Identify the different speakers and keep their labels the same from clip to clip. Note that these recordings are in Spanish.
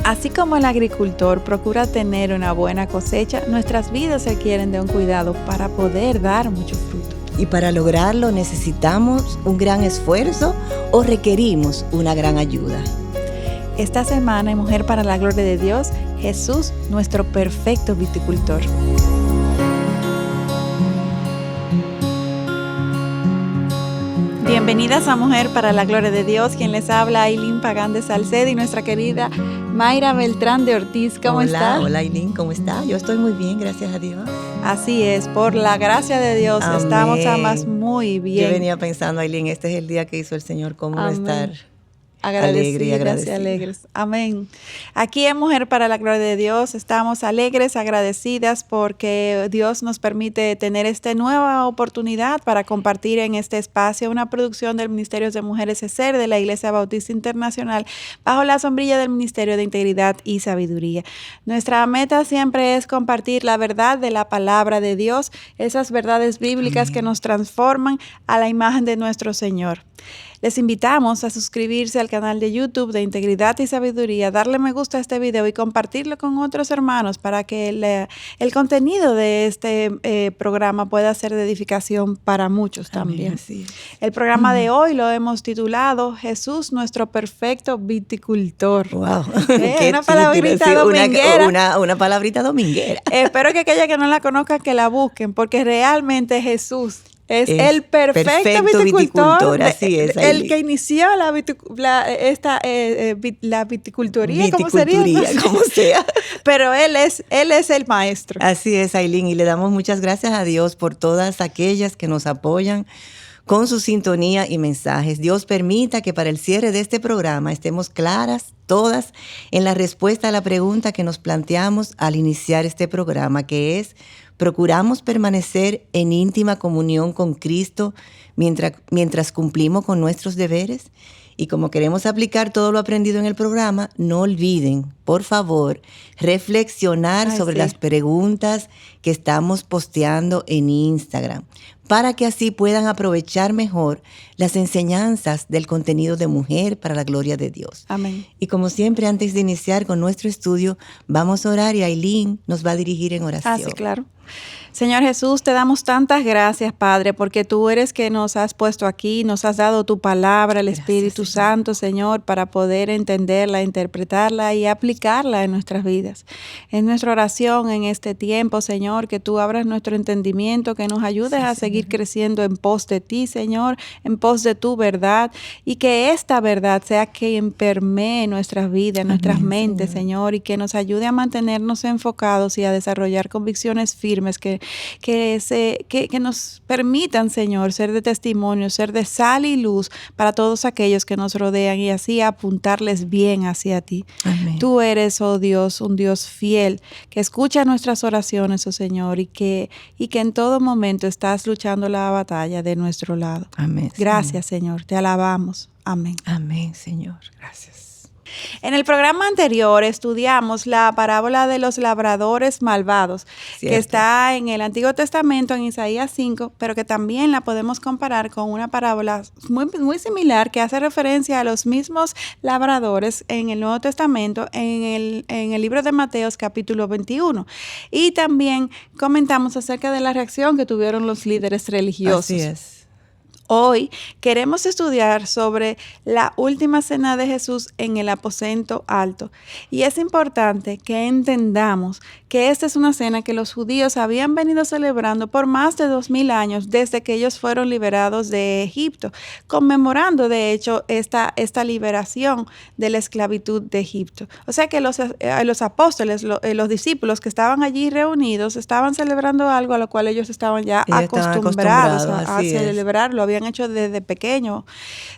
Speaker 1: Así como el agricultor procura tener una buena cosecha, nuestras vidas requieren de un cuidado para poder dar mucho fruto.
Speaker 2: Y para lograrlo necesitamos un gran esfuerzo o requerimos una gran ayuda.
Speaker 1: Esta semana en Mujer para la Gloria de Dios, Jesús, nuestro perfecto viticultor. Bienvenidas a Mujer para la Gloria de Dios, quien les habla Ailín Pagán de Salcedo y nuestra querida Mayra Beltrán de Ortiz. ¿Cómo está?
Speaker 2: Hola Ailín, ¿cómo está? Yo estoy muy bien, gracias a Dios.
Speaker 1: Así es, por la gracia de Dios. Amén. Estamos ambas muy bien.
Speaker 2: Yo venía pensando, Ailín, este es el día que hizo el Señor, ¿cómo va a estar?
Speaker 1: Agradecidas y alegres. Amén. Aquí en Mujer para la Gloria de Dios estamos alegres, agradecidas porque Dios nos permite tener esta nueva oportunidad para compartir en este espacio una producción del Ministerio de Mujeres ESER de la Iglesia Bautista Internacional bajo la sombrilla del Ministerio de Integridad y Sabiduría. Nuestra meta siempre es compartir la verdad de la palabra de Dios, esas verdades bíblicas que nos transforman a la imagen de nuestro Señor. Les invitamos a suscribirse al canal de YouTube de Integridad y Sabiduría, darle me gusta a este video y compartirlo con otros hermanos para que el contenido de este programa pueda ser de edificación para muchos también.
Speaker 2: Amén,
Speaker 1: el programa de hoy lo hemos titulado Jesús, nuestro perfecto viticultor.
Speaker 2: Wow.
Speaker 1: Una palabrita dominguera.
Speaker 2: Una palabrita dominguera.
Speaker 1: Espero que aquellas que no la conozcan que la busquen, porque realmente Jesús es el perfecto viticultor,
Speaker 2: así es,
Speaker 1: el que inició la viticultoría, ¿cómo sería?
Speaker 2: Como sea.
Speaker 1: Pero él es el maestro.
Speaker 2: Así es, Ailín, y le damos muchas gracias a Dios por todas aquellas que nos apoyan con su sintonía y mensajes. Dios permita que para el cierre de este programa estemos claras todas en la respuesta a la pregunta que nos planteamos al iniciar este programa, que es: ¿procuramos permanecer en íntima comunión con Cristo mientras cumplimos con nuestros deberes? Y como queremos aplicar todo lo aprendido en el programa, no olviden, por favor, reflexionar sobre las preguntas que estamos posteando en Instagram, para que así puedan aprovechar mejor las enseñanzas del contenido de Mujer para la Gloria de Dios.
Speaker 1: Amén.
Speaker 2: Y como siempre, antes de iniciar con nuestro estudio, vamos a orar y Ailín nos va a dirigir en oración.
Speaker 1: Sí, claro. Señor Jesús, te damos tantas gracias, Padre, porque tú eres que nos has puesto aquí, nos has dado tu palabra, el Espíritu Santo, Señor, para poder entenderla, interpretarla y aplicarla en nuestras vidas. En nuestra oración en este tiempo, Señor, que tú abras nuestro entendimiento, que nos ayudes a seguir creciendo en pos de ti, Señor, en pos de tu verdad, y que esta verdad sea quien permee nuestras vidas, nuestras mentes, Señor, y que nos ayude a mantenernos enfocados y a desarrollar convicciones firmes que nos permitan, Señor, ser de testimonio, ser de sal y luz para todos aquellos que nos rodean y así apuntarles bien hacia ti.
Speaker 2: Amén.
Speaker 1: Tú eres, oh Dios, un Dios fiel que escucha nuestras oraciones, oh Señor, y que en todo momento estás luchando la batalla de nuestro lado.
Speaker 2: Amén.
Speaker 1: Gracias, Señor. Te alabamos. Amén.
Speaker 2: Amén, Señor. Gracias.
Speaker 1: En el programa anterior estudiamos la parábola de los labradores malvados, que está en el Antiguo Testamento, en Isaías 5, pero que también la podemos comparar con una parábola muy, muy similar que hace referencia a los mismos labradores en el Nuevo Testamento, en el libro de Mateos, capítulo 21. Y también comentamos acerca de la reacción que tuvieron los líderes religiosos.
Speaker 2: Así es.
Speaker 1: Hoy queremos estudiar sobre la última cena de Jesús en el aposento alto. Y es importante que entendamos que esta es una cena que los judíos habían venido celebrando por más de 2000 años desde que ellos fueron liberados de Egipto, conmemorando de hecho esta liberación de la esclavitud de Egipto. O sea que los apóstoles, los discípulos que estaban allí reunidos, estaban celebrando algo a lo cual ellos estaban ya acostumbrados a celebrarlo. Habían hecho desde pequeño.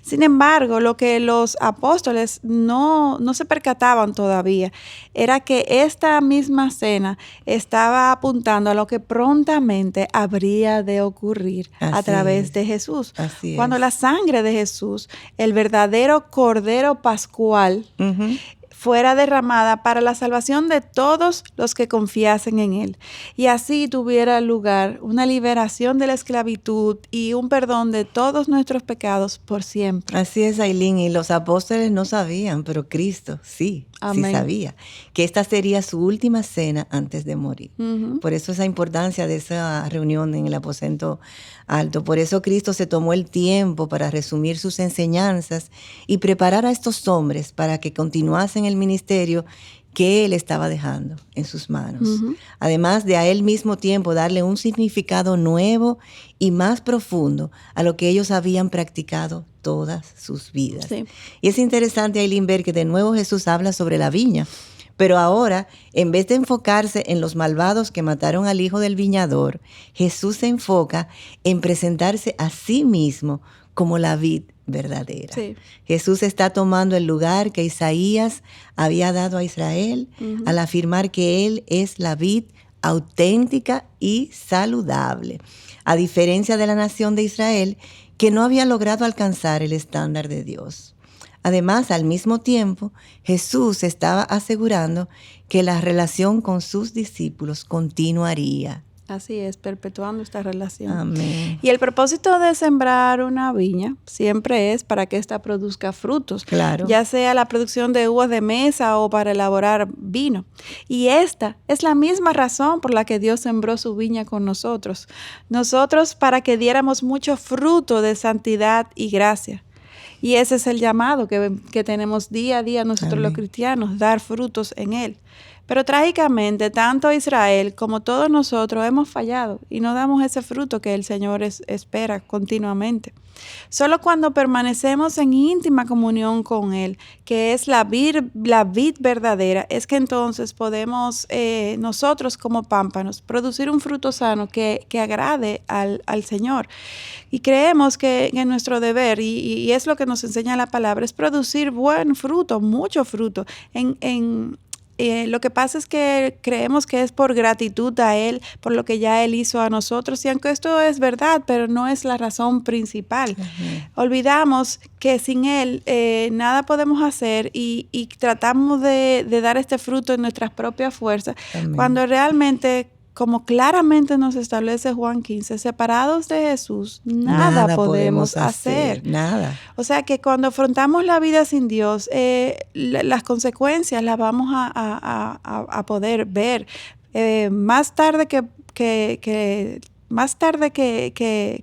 Speaker 1: Sin embargo, lo que los apóstoles no se percataban todavía era que esta misma cena estaba apuntando a lo que prontamente habría de ocurrir a través de Jesús. Cuando la sangre de Jesús, el verdadero Cordero Pascual, fuera derramada para la salvación de todos los que confiasen en Él. Y así tuviera lugar una liberación de la esclavitud y un perdón de todos nuestros pecados por siempre.
Speaker 2: Así es, Ailín, y los apóstoles no sabían, pero Cristo sí sabía que esta sería su última cena antes de morir. Por eso esa importancia de esa reunión en el aposento alto. Por eso Cristo se tomó el tiempo para resumir sus enseñanzas y preparar a estos hombres para que continuasen el ministerio que Él estaba dejando en sus manos. Además de a Él mismo tiempo darle un significado nuevo y más profundo a lo que ellos habían practicado todas sus vidas. Sí. Y es interesante, Ailín, ver que de nuevo Jesús habla sobre la viña, pero ahora, en vez de enfocarse en los malvados que mataron al hijo del viñador, Jesús se enfoca en presentarse a sí mismo como la vid verdadera. Sí. Jesús está tomando el lugar que Isaías había dado a Israel al afirmar que Él es la vid auténtica y saludable, a diferencia de la nación de Israel, que no había logrado alcanzar el estándar de Dios. Además, al mismo tiempo, Jesús estaba asegurando que la relación con sus discípulos continuaría.
Speaker 1: Así es, perpetuando esta relación.
Speaker 2: Amén.
Speaker 1: Y el propósito de sembrar una viña siempre es para que ésta produzca frutos.
Speaker 2: Claro.
Speaker 1: Ya sea la producción de uvas de mesa o para elaborar vino. Y esta es la misma razón por la que Dios sembró su viña con nosotros. Nosotros para que diéramos mucho fruto de santidad y gracia. Y ese es el llamado que tenemos día a día nosotros Amén. Los cristianos, dar frutos en Él. Pero trágicamente, tanto Israel como todos nosotros hemos fallado y no damos ese fruto que el Señor espera continuamente. Solo cuando permanecemos en íntima comunión con Él, que es la vid verdadera, es que entonces podemos nosotros como pámpanos producir un fruto sano que agrade al Señor. Y creemos que nuestro deber, y es lo que nos enseña la palabra, es producir buen fruto, mucho fruto lo que pasa es que creemos que es por gratitud a Él, por lo que ya Él hizo a nosotros, y aunque esto es verdad, pero no es la razón principal. Olvidamos que sin Él nada podemos hacer y tratamos de dar este fruto en nuestras propias fuerzas, cuando realmente, como claramente nos establece Juan 15, separados de Jesús, nada podemos hacer.
Speaker 2: Nada.
Speaker 1: O sea que cuando afrontamos la vida sin Dios, las consecuencias las vamos a poder ver más tarde que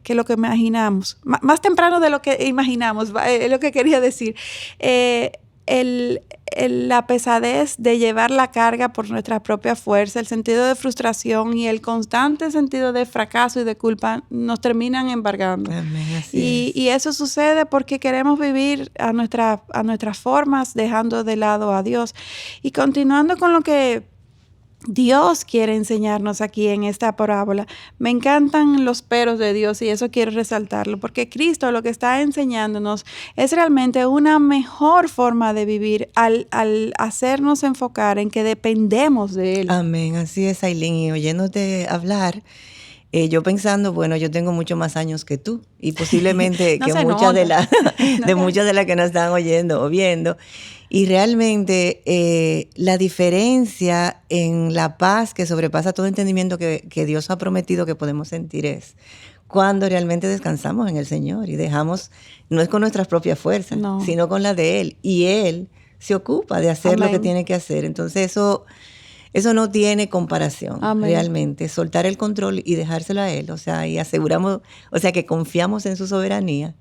Speaker 1: lo que imaginamos, más temprano de lo que imaginamos, es lo que quería decir. La pesadez de llevar la carga por nuestra propia fuerza, el sentido de frustración y el constante sentido de fracaso y de culpa nos terminan embargando.
Speaker 2: Amén,
Speaker 1: y eso sucede porque queremos vivir a nuestras formas, dejando de lado a Dios. Y continuando con lo que Dios quiere enseñarnos aquí en esta parábola. Me encantan los peros de Dios y eso quiero resaltarlo, porque Cristo lo que está enseñándonos es realmente una mejor forma de vivir al hacernos enfocar en que dependemos de Él.
Speaker 2: Amén, así es, Ailín, y oyéndote hablar, yo pensando, bueno, yo tengo mucho más años que tú y posiblemente
Speaker 1: no
Speaker 2: que muchas de las que nos están oyendo o viendo. Y realmente la diferencia en la paz que sobrepasa todo entendimiento que Dios ha prometido que podemos sentir es cuando realmente descansamos en el Señor y dejamos, no es con nuestras propias fuerzas, sino con la de Él. Y Él se ocupa de hacer Amén. Lo que tiene que hacer. Entonces eso no tiene comparación. Amén. Realmente. Soltar el control y dejárselo a Él. O sea, y aseguramos, o sea, que confiamos en su soberanía.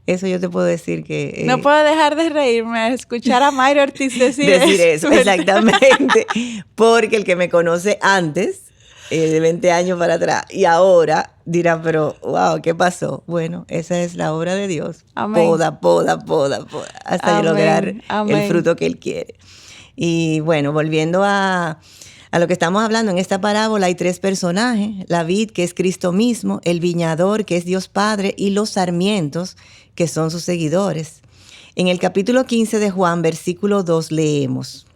Speaker 2: Eso yo te puedo decir que...
Speaker 1: no puedo dejar de reírme al escuchar a Mayra Ortiz decir
Speaker 2: eso. Exactamente. Porque el que me conoce antes, de 20 años para atrás, y ahora dirá, pero wow, ¿qué pasó? Bueno, esa es la obra de Dios.
Speaker 1: Amén.
Speaker 2: Poda, hasta
Speaker 1: Amén.
Speaker 2: lograr
Speaker 1: Amén.
Speaker 2: el fruto que Él quiere. Y bueno, volviendo a lo que estamos hablando, en esta parábola hay 3 personajes: la vid, que es Cristo mismo; el viñador, que es Dios Padre; y los sarmientos, que son sus seguidores. En el capítulo 15 de Juan, versículo 2, leemos: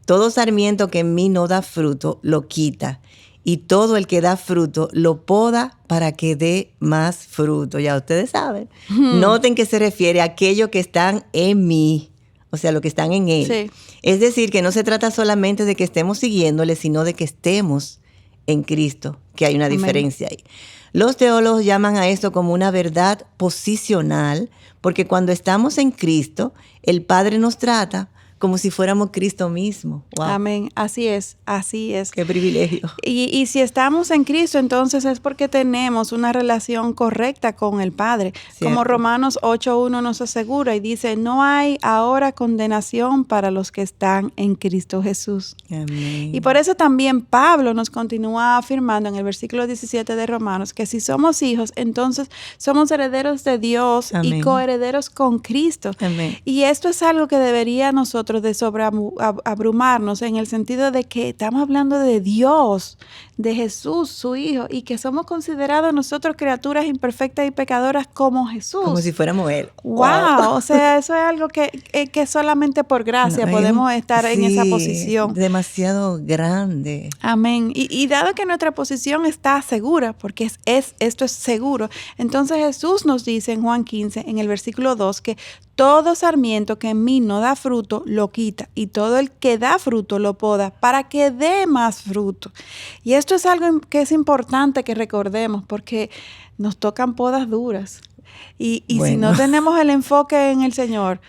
Speaker 2: todo sarmiento que en mí no da fruto, lo quita, y todo el que da fruto, lo poda para que dé más fruto. Ya ustedes saben. Noten que se refiere a aquellos que están en mí. o sea, los que están en Él.
Speaker 1: Sí.
Speaker 2: Es decir, que no se trata solamente de que estemos siguiéndole, sino de que estemos en Cristo, que hay una
Speaker 1: Amén.
Speaker 2: diferencia ahí. Los teólogos llaman a esto como una verdad posicional, porque cuando estamos en Cristo, el Padre nos trata como si fuéramos Cristo mismo. Wow.
Speaker 1: Amén. Así es, así es.
Speaker 2: Qué privilegio.
Speaker 1: Y si estamos en Cristo, entonces es porque tenemos una relación correcta con el Padre.
Speaker 2: Cierto.
Speaker 1: Como Romanos 8:1 nos asegura y dice, no hay ahora condenación para los que están en Cristo Jesús.
Speaker 2: Amén.
Speaker 1: Y por eso también Pablo nos continúa afirmando en el versículo 17 de Romanos que si somos hijos, entonces somos herederos de Dios.
Speaker 2: Amén.
Speaker 1: Y coherederos con Cristo.
Speaker 2: Amén.
Speaker 1: Y esto es algo que debería nosotros de sobreabrumarnos en el sentido de que estamos hablando de Dios, de Jesús, su Hijo, y que somos considerados nosotros criaturas imperfectas y pecadoras como Jesús.
Speaker 2: Como si fuéramos Él.
Speaker 1: Wow. O sea, eso es algo que solamente por gracia
Speaker 2: No,
Speaker 1: podemos estar en esa posición.
Speaker 2: Demasiado grande.
Speaker 1: Amén. Y dado que nuestra posición está segura, porque esto es seguro, entonces Jesús nos dice en Juan 15, en el versículo 2, que todo sarmiento que en mí no da fruto, lo quita, y todo el que da fruto lo poda, para que dé más fruto. Y esto es algo que es importante que recordemos, porque nos tocan podas duras. Y
Speaker 2: Bueno.
Speaker 1: si no tenemos el enfoque en el Señor,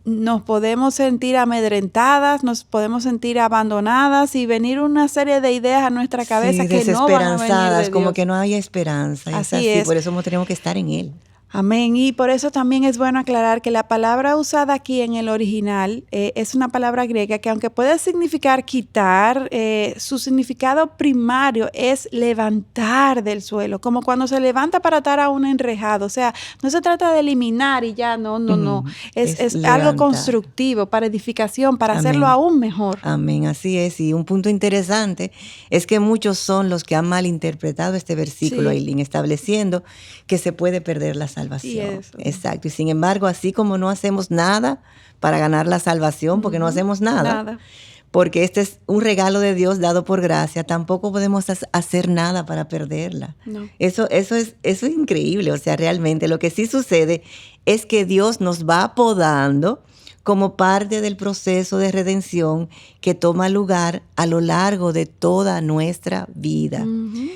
Speaker 1: nos podemos sentir amedrentadas, nos podemos sentir abandonadas y venir una serie de ideas a nuestra cabeza
Speaker 2: Sí,
Speaker 1: que no van a venir
Speaker 2: desesperanzadas,
Speaker 1: de
Speaker 2: como
Speaker 1: Dios.
Speaker 2: que no hay esperanza.
Speaker 1: Así es.
Speaker 2: Por eso tenemos que estar en Él.
Speaker 1: Amén. Y por eso también es bueno aclarar que la palabra usada aquí en el original es una palabra griega que aunque puede significar quitar, su significado primario es levantar del suelo, como cuando se levanta para atar a un enrejado. O sea, no se trata de eliminar y ya, no. Es algo
Speaker 2: levantar.
Speaker 1: constructivo, para edificación, para
Speaker 2: Amén.
Speaker 1: hacerlo aún mejor.
Speaker 2: Amén, así es. Y un punto interesante es que muchos son los que han malinterpretado este versículo,
Speaker 1: Sí.
Speaker 2: Aileen, estableciendo que se puede perder la salvación.
Speaker 1: Y eso.
Speaker 2: Exacto. Y sin embargo, así como no hacemos nada para ganar la salvación, porque no hacemos nada, porque este es un regalo de Dios dado por gracia, tampoco podemos hacer nada para perderla.
Speaker 1: No.
Speaker 2: Eso es increíble. O sea, realmente lo que sí sucede es que Dios nos va podando como parte del proceso de redención que toma lugar a lo largo de toda nuestra vida.
Speaker 1: Ujú.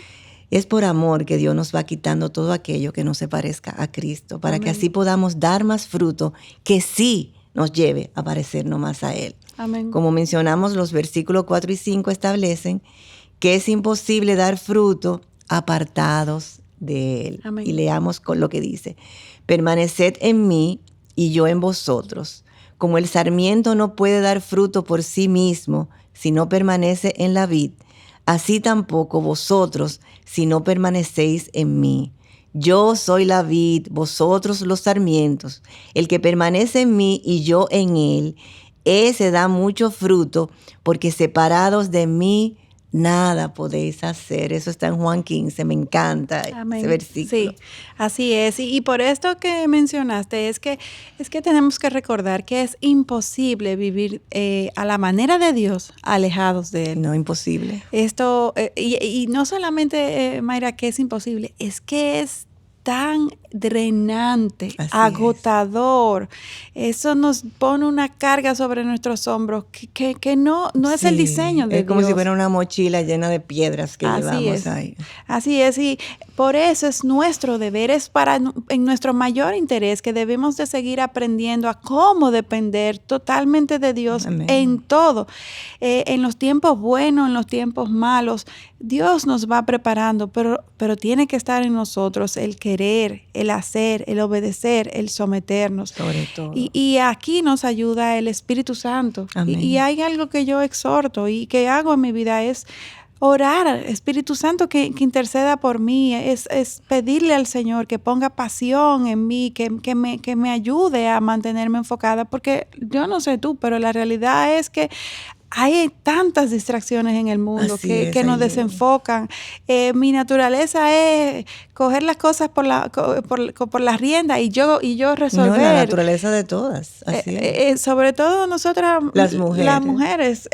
Speaker 2: Es por amor que Dios nos va quitando todo aquello que no se parezca a Cristo, para que
Speaker 1: Amén.
Speaker 2: así podamos dar más fruto que sí nos lleve a parecernos más a Él.
Speaker 1: Amén.
Speaker 2: Como mencionamos, los versículos 4 y 5 establecen que es imposible dar fruto apartados de Él.
Speaker 1: Amén.
Speaker 2: Y leamos con lo que dice: permaneced en mí y yo en vosotros. Como el sarmiento no puede dar fruto por sí mismo si no permanece en la vid, así tampoco vosotros si no permanecéis en mí. Yo soy la vid, vosotros los sarmientos. El que permanece en mí y yo en él, ese da mucho fruto, porque separados de mí nada podéis hacer. Eso está en Juan 15, me encanta
Speaker 1: Amén.
Speaker 2: ese versículo.
Speaker 1: Sí, así es. Y por esto que mencionaste, es que tenemos que recordar que es imposible vivir a la manera de Dios alejados de Él.
Speaker 2: No, imposible.
Speaker 1: Esto, y no solamente, Mayra, que es imposible, es que es tan drenante,
Speaker 2: Así
Speaker 1: agotador. Eso nos pone una carga sobre nuestros hombros que no es el
Speaker 2: Sí,
Speaker 1: diseño de
Speaker 2: es como
Speaker 1: Dios.
Speaker 2: si fuera una mochila llena de piedras que
Speaker 1: Así
Speaker 2: llevamos
Speaker 1: es.
Speaker 2: ahí.
Speaker 1: Así es, y por eso es nuestro deber, es en nuestro mayor interés que debemos de seguir aprendiendo a cómo depender totalmente de Dios.
Speaker 2: Amén.
Speaker 1: En todo, en los tiempos buenos, en los tiempos malos. Dios nos va preparando, pero tiene que estar en nosotros el querer, el hacer, el obedecer, el someternos.
Speaker 2: Sobre todo.
Speaker 1: Y aquí nos ayuda el Espíritu Santo.
Speaker 2: Amén.
Speaker 1: Y hay algo que yo exhorto y que hago en mi vida es orar, Espíritu Santo que interceda por mí, es pedirle al Señor que ponga pasión en mí, que me ayude a mantenerme enfocada, porque yo no sé tú, pero la realidad es que hay tantas distracciones en el mundo que nos
Speaker 2: Aileen.
Speaker 1: desenfocan. Mi naturaleza es coger las cosas por la rienda y yo resolver.
Speaker 2: No, la naturaleza de todas. Así es.
Speaker 1: Sobre todo nosotras,
Speaker 2: Las mujeres.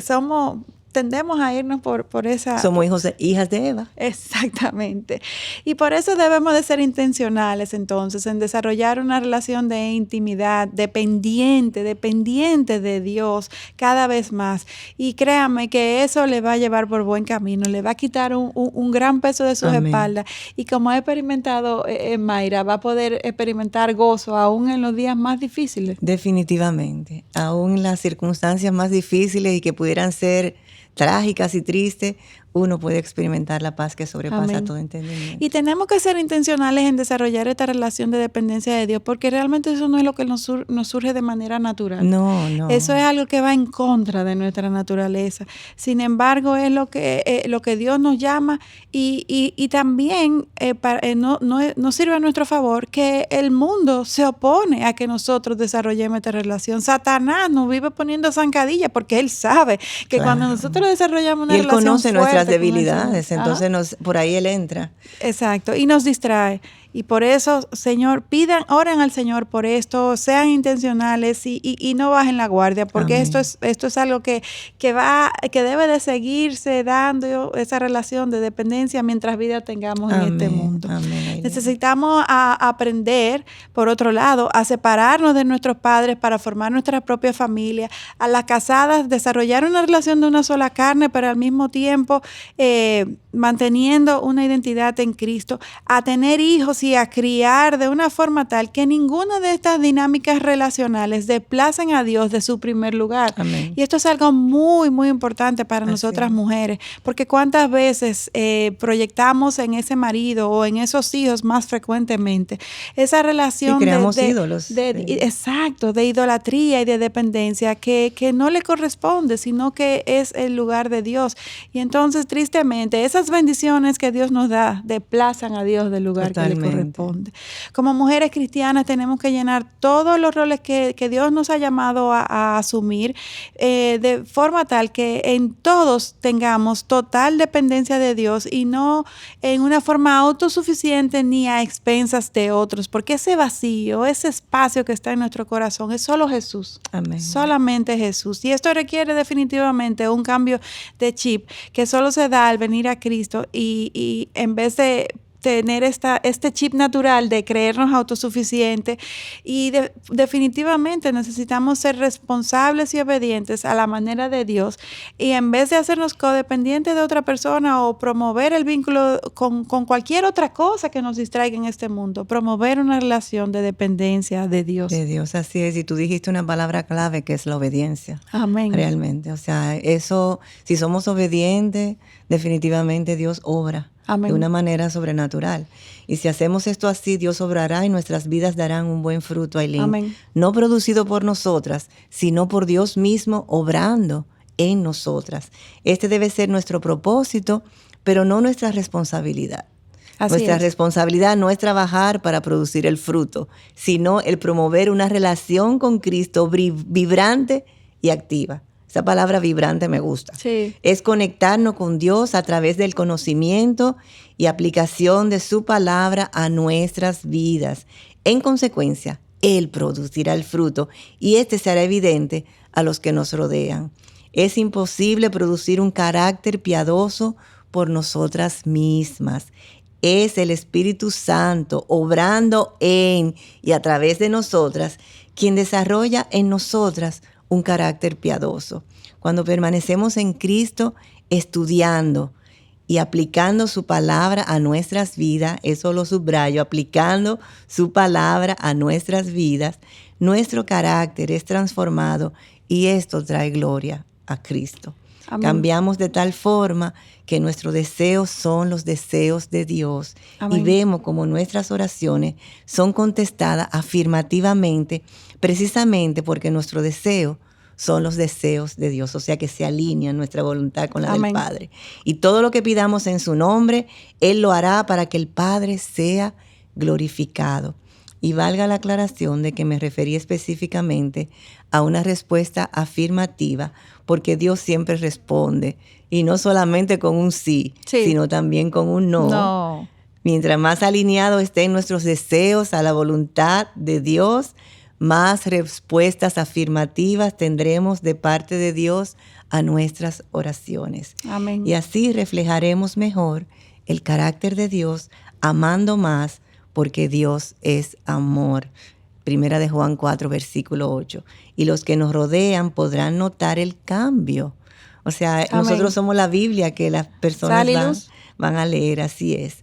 Speaker 1: somos tendemos a irnos por esa...
Speaker 2: Somos hijas de Eva.
Speaker 1: Exactamente. Y por eso debemos de ser intencionales entonces en desarrollar una relación de intimidad dependiente de Dios cada vez más. Y créame que eso le va a llevar por buen camino, le va a quitar un gran peso de sus espaldas. Y como ha experimentado Mayra, va a poder experimentar gozo aún en los días más difíciles.
Speaker 2: Definitivamente. Aún en las circunstancias más difíciles y que pudieran ser trágicas y tristes, uno puede experimentar la paz que sobrepasa todo entendimiento.
Speaker 1: Y tenemos que ser intencionales en desarrollar esta relación de dependencia de Dios, porque realmente eso no es lo que nos surge de manera natural.
Speaker 2: No.
Speaker 1: Eso es algo que va en contra de nuestra naturaleza. Sin embargo, es lo que Dios nos llama y también nos sirve a nuestro favor que el mundo se opone a que nosotros desarrollemos esta relación. Satanás nos vive poniendo zancadillas porque él sabe que cuando nosotros desarrollamos una relación
Speaker 2: fuerte, él conoce nuestras
Speaker 1: fuerte
Speaker 2: debilidades, entonces por ahí él entra.
Speaker 1: Exacto, y nos distrae. Y por eso, Señor, oren al Señor por esto, sean intencionales y no bajen la guardia, porque esto es algo que debe de seguirse dando esa relación de dependencia mientras vida tengamos en este mundo. Necesitamos aprender, por otro lado, a separarnos de nuestros padres para formar nuestra propia familia, a las casadas desarrollar una relación de una sola carne, pero al mismo tiempo manteniendo una identidad en Cristo, a tener hijos y a criar de una forma tal que ninguna de estas dinámicas relacionales desplacen a Dios de su primer lugar.
Speaker 2: Amén.
Speaker 1: Y esto es algo muy, muy importante para nosotras mujeres, porque cuántas veces proyectamos en ese marido o en esos hijos más frecuentemente esa relación
Speaker 2: creamos ídolos.
Speaker 1: Exacto, de idolatría y de dependencia que no le corresponde, sino que es el lugar de Dios. Y entonces, tristemente, esas bendiciones que Dios nos da desplazan a Dios del lugar que le corresponde. Como mujeres cristianas tenemos que llenar todos los roles que Dios nos ha llamado a asumir de forma tal que en todos tengamos total dependencia de Dios y no en una forma autosuficiente ni a expensas de otros, porque ese vacío, ese espacio que está en nuestro corazón es solo Jesús. Amén. Solamente Jesús. Y esto requiere definitivamente un cambio de chip que solo se da al venir a Cristo y en vez de tener este chip natural de creernos autosuficientes y definitivamente necesitamos ser responsables y obedientes a la manera de Dios y en vez de hacernos codependientes de otra persona o promover el vínculo con cualquier otra cosa que nos distraiga en este mundo, promover una relación de dependencia de Dios.
Speaker 2: De Dios, así es. Y tú dijiste una palabra clave que es la obediencia.
Speaker 1: Amén.
Speaker 2: Realmente, o sea, eso, si somos obedientes, definitivamente Dios obra. Amén. De una manera sobrenatural. Y si hacemos esto así, Dios obrará y nuestras vidas darán un buen fruto, Ailín.
Speaker 1: Amén.
Speaker 2: No producido por nosotras, sino por Dios mismo obrando en nosotras. Este debe ser nuestro propósito, pero no nuestra responsabilidad. Nuestra responsabilidad no es trabajar para producir el fruto, sino el promover una relación con Cristo vibrante y activa. Esa palabra vibrante me gusta.
Speaker 1: Sí.
Speaker 2: Es conectarnos con Dios a través del conocimiento y aplicación de su palabra a nuestras vidas. En consecuencia, Él producirá el fruto y este será evidente a los que nos rodean. Es imposible producir un carácter piadoso por nosotras mismas. Es el Espíritu Santo obrando en y a través de nosotras quien desarrolla en nosotras un carácter piadoso. Cuando permanecemos en Cristo, estudiando y aplicando su palabra a nuestras vidas, eso lo subrayo, aplicando su palabra a nuestras vidas, nuestro carácter es transformado y esto trae gloria a Cristo. Amén. Cambiamos de tal forma que nuestros deseos son los deseos de Dios. Amén. Y vemos como nuestras oraciones son contestadas afirmativamente, precisamente porque nuestros deseos son los deseos de Dios, o sea que se alinea nuestra voluntad con la Amén. Del Padre. Y todo lo que pidamos en su nombre, Él lo hará para que el Padre sea glorificado. Y valga la aclaración de que me referí específicamente a una respuesta afirmativa, porque Dios siempre responde, y no solamente con un sí, sino también con un no. Mientras más alineados estén nuestros deseos a la voluntad de Dios, más respuestas afirmativas tendremos de parte de Dios a nuestras oraciones.
Speaker 1: Amén.
Speaker 2: Y así reflejaremos mejor el carácter de Dios, amando más, porque Dios es amor. Primera de Juan 4, versículo 8. Y los que nos rodean podrán notar el cambio. O sea,
Speaker 1: Amén.
Speaker 2: Nosotros somos la Biblia que las personas van a leer, así es.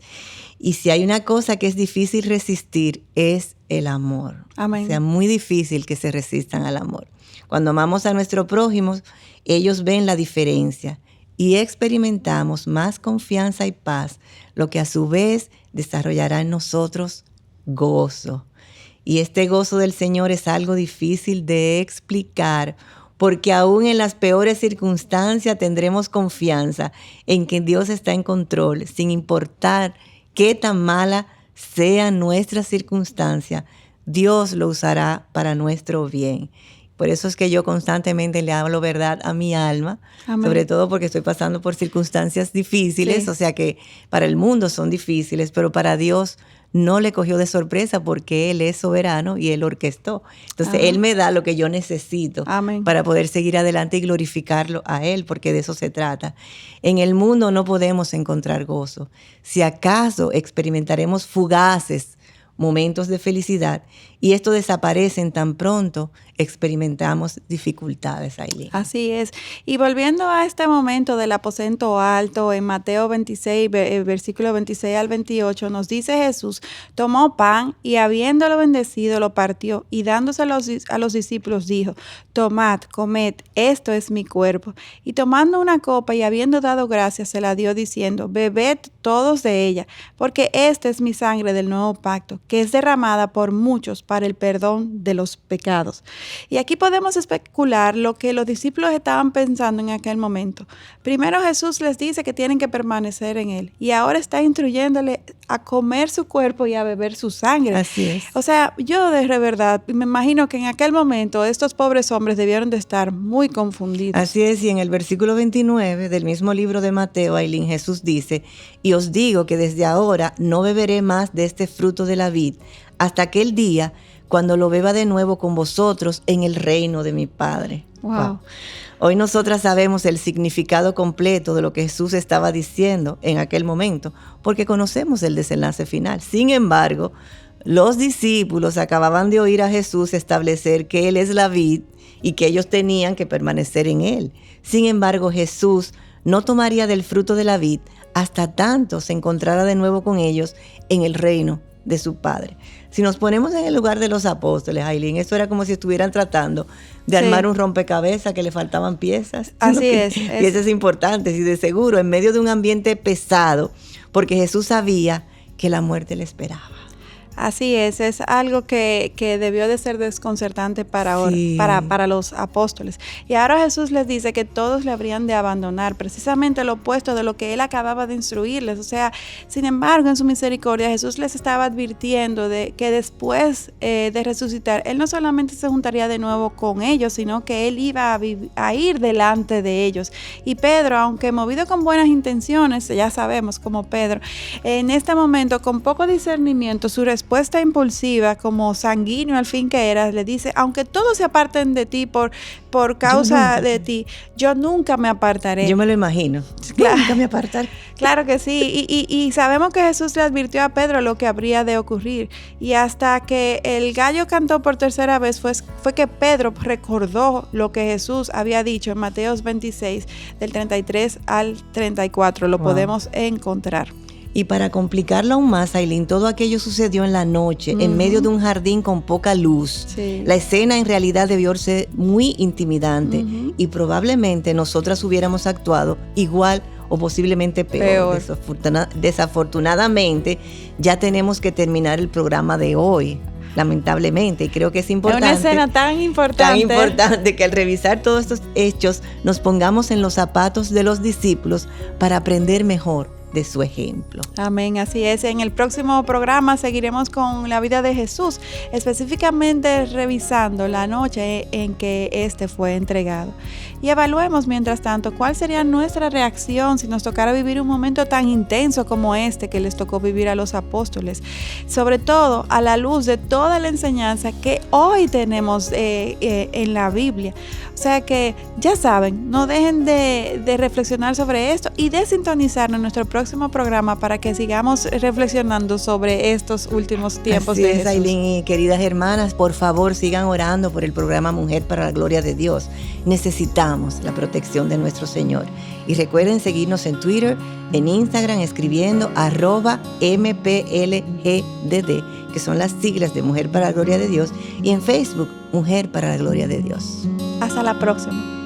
Speaker 2: Y si hay una cosa que es difícil resistir, es el amor.
Speaker 1: Amén.
Speaker 2: O sea, muy difícil que se resistan al amor. Cuando amamos a nuestro prójimo, ellos ven la diferencia y experimentamos más confianza y paz, lo que a su vez desarrollará en nosotros gozo. Y este gozo del Señor es algo difícil de explicar, porque aún en las peores circunstancias tendremos confianza en que Dios está en control, sin importar qué tan mala sea nuestra circunstancia, Dios lo usará para nuestro bien. Por eso es que yo constantemente le hablo verdad a mi alma, Amén. Sobre todo porque estoy pasando por circunstancias difíciles, o sea que para el mundo son difíciles, pero para Dios no le cogió de sorpresa porque Él es soberano y Él orquestó. Entonces Amén. Él me da lo que yo necesito Amén. Para poder seguir adelante y glorificarlo a Él, porque de eso se trata. En el mundo no podemos encontrar gozo. Si acaso experimentaremos fugaces momentos de felicidad, y esto desaparecen tan pronto experimentamos dificultades, Ailín.
Speaker 1: Así es. Y volviendo a este momento del aposento alto, en Mateo 26, versículo 26 al 28, nos dice Jesús, tomó pan y habiéndolo bendecido, lo partió y dándoselo a los discípulos dijo, tomad, comed, esto es mi cuerpo. Y tomando una copa y habiendo dado gracias, se la dio diciendo, bebed todos de ella, porque esta es mi sangre del nuevo pacto, que es derramada por muchos para el perdón de los pecados. Y aquí podemos especular lo que los discípulos estaban pensando en aquel momento. Primero Jesús les dice que tienen que permanecer en Él y ahora está instruyéndole a comer su cuerpo y a beber su sangre.
Speaker 2: Así es.
Speaker 1: O sea, yo de verdad me imagino que en aquel momento estos pobres hombres debieron de estar muy confundidos.
Speaker 2: Así es, y en el versículo 29 del mismo libro de Mateo, Ailín, Jesús dice, y os digo que desde ahora no beberé más de este fruto de la vid hasta aquel día cuando lo beba de nuevo con vosotros en el reino de mi Padre.
Speaker 1: Wow.
Speaker 2: Hoy nosotras sabemos el significado completo de lo que Jesús estaba diciendo en aquel momento, porque conocemos el desenlace final. Sin embargo, los discípulos acababan de oír a Jesús establecer que Él es la vid y que ellos tenían que permanecer en Él. Sin embargo, Jesús no tomaría del fruto de la vid hasta tanto se encontrara de nuevo con ellos en el reino de su Padre. Si nos ponemos en el lugar de los apóstoles, Ailín, eso era como si estuvieran tratando de armar un rompecabezas que le faltaban piezas.
Speaker 1: Así es.
Speaker 2: Piezas importantes y de seguro en medio de un ambiente pesado, porque Jesús sabía que la muerte le esperaba.
Speaker 1: Así es algo que debió de ser desconcertante para los apóstoles. Y ahora Jesús les dice que todos le habrían de abandonar, precisamente lo opuesto de lo que Él acababa de instruirles. O sea, sin embargo, en su misericordia, Jesús les estaba advirtiendo de que después de resucitar, Él no solamente se juntaría de nuevo con ellos, sino que Él iba a ir delante de ellos. Y Pedro, aunque movido con buenas intenciones, ya sabemos como Pedro, en este momento, con poco discernimiento, su respuesta impulsiva, como sanguíneo al fin que era, le dice, aunque todos se aparten de ti por causa de ti, yo nunca me apartaré.
Speaker 2: Yo me lo imagino.
Speaker 1: Claro,
Speaker 2: nunca me apartaré.
Speaker 1: Claro que sí, y sabemos que Jesús le advirtió a Pedro lo que habría de ocurrir, y hasta que el gallo cantó por tercera vez fue que Pedro recordó lo que Jesús había dicho en Mateo 26, del 33 al 34, lo podemos encontrar.
Speaker 2: Y para complicarlo aún más, Ailín, todo aquello sucedió en la noche, en medio de un jardín con poca luz.
Speaker 1: Sí.
Speaker 2: La escena en realidad debió ser muy intimidante y probablemente nosotras hubiéramos actuado igual o posiblemente peor. Desafortunadamente, ya tenemos que terminar el programa de hoy, lamentablemente, y creo que es importante.
Speaker 1: Es una escena tan importante
Speaker 2: que al revisar todos estos hechos nos pongamos en los zapatos de los discípulos para aprender mejor de su ejemplo.
Speaker 1: Amén, así es. En el próximo programa seguiremos con la vida de Jesús, específicamente revisando la noche en que éste fue entregado. Y evaluemos, mientras tanto, cuál sería nuestra reacción si nos tocara vivir un momento tan intenso como este que les tocó vivir a los apóstoles, sobre todo a la luz de toda la enseñanza que hoy tenemos en la Biblia. O sea que ya saben, no dejen de reflexionar sobre esto y de sintonizarnos en nuestro próximo programa para que sigamos reflexionando sobre estos últimos tiempos
Speaker 2: Así
Speaker 1: de
Speaker 2: es,
Speaker 1: Jesús.
Speaker 2: Ailín y queridas hermanas, por favor sigan orando por el programa Mujer para la Gloria de Dios. Necesitamos la protección de nuestro Señor. Y recuerden seguirnos en Twitter, en Instagram, escribiendo @MPLGDD, que son las siglas de Mujer para la Gloria de Dios, y en Facebook, Mujer para la Gloria de Dios.
Speaker 1: Hasta la próxima.